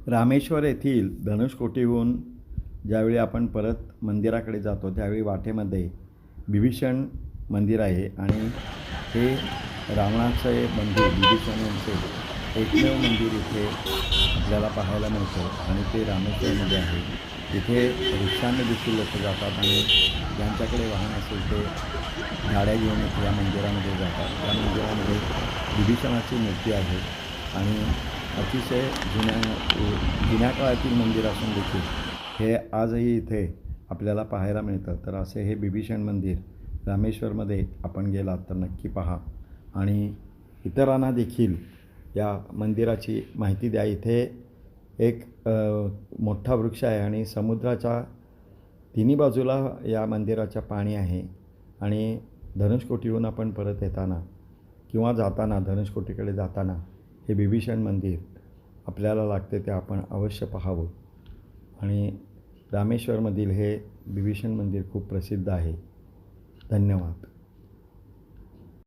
रामेश्वर येथील धनुषकोटीहून ज्यावेळी आपण परत मंदिराकडे जातो त्यावेळी वाटेमध्ये बिभीषण मंदिर आहे आणि हे रावणाचे बंधू बिभीषण यांचे एकमेव मंदिर इथे आपल्याला पाहायला मिळतं आणि ते रामेश्वरमध्ये आहे. इथे रिक्षाने देखील लोक जातात आणि ज्यांच्याकडे वाहन असेल ते गाड्या घेऊन इथे या मंदिरामध्ये जातात. या मंदिरामध्ये बिभीषणाची मूर्ती आहे आणि अतिशय जुन्या काळातील मंदिर असून देखील हे आजही इथे आपल्याला पाहायला मिळतं. तर असे हे बिभीषण मंदिर रामेश्वरमध्ये आपण गेलात तर नक्की पहा आणि इतरांना देखील या मंदिराची माहिती द्या. इथे एक मोठा वृक्ष आहे आणि समुद्राच्या तिन्ही बाजूला या मंदिराच्या पाणी आहे आणि धनुषकोटीहून आपण परत येताना किंवा जाताना धनुषकोटीकडे जाताना हे बिभीषण मंदिर आपल्याला लागते ते आपण अवश्य पाहावं. आणि रामेश्वरमधील हे बिभीषण मंदिर खूप प्रसिद्ध आहे. धन्यवाद.